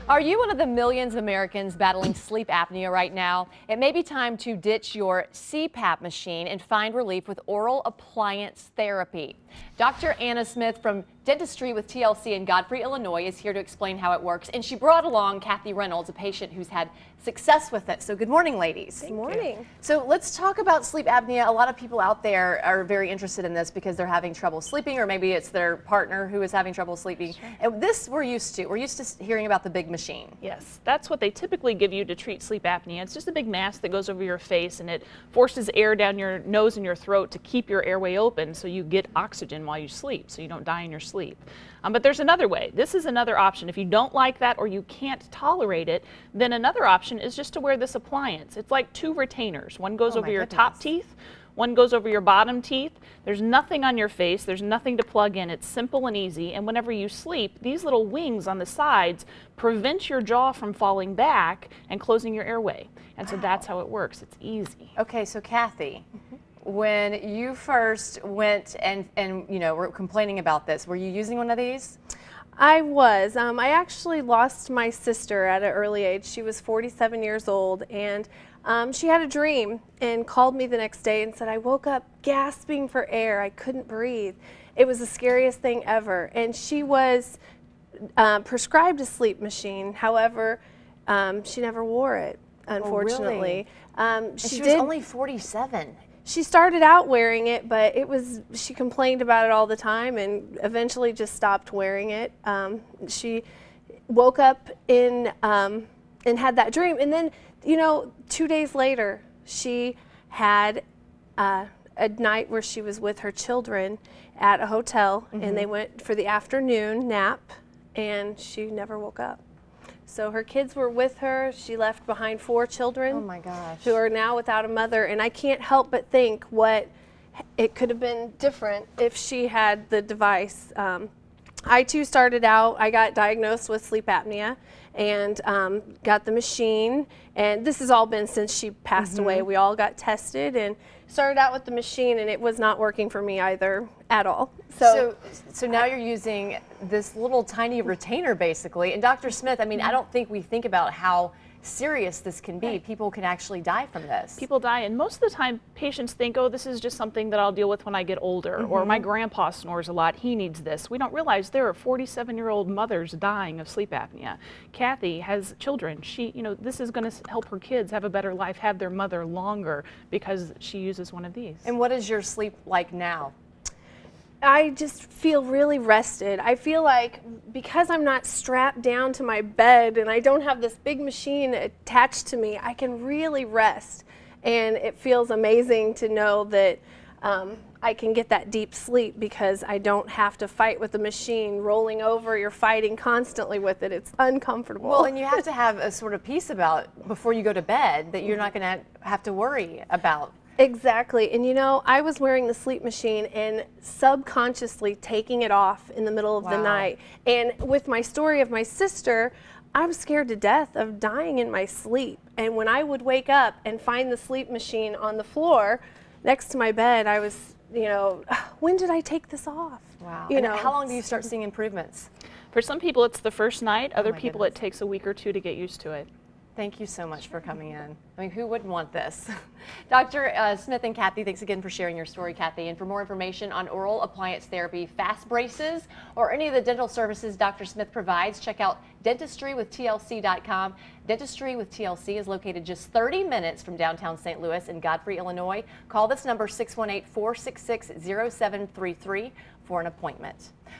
Are you one of the millions of Americans battling sleep apnea right now? It may be time to ditch your CPAP machine and find relief with oral appliance therapy. Dr. Anna Smith from Dentistry with TLC in Godfrey, Illinois is here to explain how it works. And she brought along Cathy Reynolds, a patient who's had success with it. So good morning, ladies. Good morning. So let's talk about sleep apnea. A lot of people out there are very interested in this because they're having trouble sleeping, or maybe it's their partner who is having trouble sleeping. Sure. And this we're used to. We're used to hearing about the big machine. Yes, that's what they typically give you to treat sleep apnea. It's just a big mask that goes over your face and it forces air down your nose and your throat to keep your airway open so you get oxygen while you sleep, so you don't die in your sleep. But there's another way. This is another option. If you don't like that or you can't tolerate it, then another option is just to wear this appliance. It's like two retainers. One goes over your top teeth, one goes over your bottom teeth. There's nothing on your face. There's nothing to plug in. It's simple and easy. And whenever you sleep, these little wings on the sides prevent your jaw from falling back and closing your airway. And so that's how it works. It's easy. Okay, so Cathy, when you first went and were complaining about this, were you using one of these? I was. I actually lost my sister at an early age. She was 47 years old, and she had a dream and called me the next day and said, I woke up gasping for air. I couldn't breathe. It was the scariest thing ever. And she was prescribed a sleep machine. However, she never wore it, unfortunately. Oh, really? She was only 47. She started out wearing it, but she complained about it all the time and eventually just stopped wearing it. She woke up and had that dream. And then, 2 days later, she had a night where she was with her children at a hotel, and they went for the afternoon nap, and she never woke up. So her kids were with her. She left behind 4 children. Oh my gosh. Who are now without a mother. And I can't help but think what it could have been different if she had the device. I too started out, I got diagnosed with sleep apnea and got the machine. And this has all been since she passed away. We all tested and started out with the machine, and it was not working for me either at all. So now you're using this little tiny retainer basically. And Dr. Smith, I mean, I don't think we think about how serious this can be. People can actually die from this. People die, and most of the time patients think, oh, this is just something that I'll deal with when I get older, or my grandpa snores a lot, he needs this. We don't realize there are 47-year-old mothers dying of sleep apnea. Cathy has children. She, this is going to help her kids have a better life, have their mother longer because she uses one of these. And what is your sleep like now? I just feel really rested. I feel like because I'm not strapped down to my bed and I don't have this big machine attached to me, I can really rest. And it feels amazing to know that I can get that deep sleep because I don't have to fight with the machine rolling over. You're fighting constantly with it. It's uncomfortable. Well, and you have to have a sort of peace about before you go to bed that you're not going to have to worry about. Exactly. And I was wearing the sleep machine and subconsciously taking it off in the middle of the night. And with my story of my sister, I was scared to death of dying in my sleep. And when I would wake up and find the sleep machine on the floor next to my bed, I was, when did I take this off? Wow. And how long do you start seeing improvements? For some people, it's the first night. Other people, it takes a week or 2 to get used to it. Thank you so much for coming in. I mean, who wouldn't want this? Dr. Smith and Cathy, thanks again for sharing your story, Cathy. And for more information on oral appliance therapy, fast braces, or any of the dental services Dr. Smith provides, check out dentistrywithtlc.com. Dentistry with TLC is located just 30 minutes from downtown St. Louis in Godfrey, Illinois. Call this number 618-466-0733 for an appointment.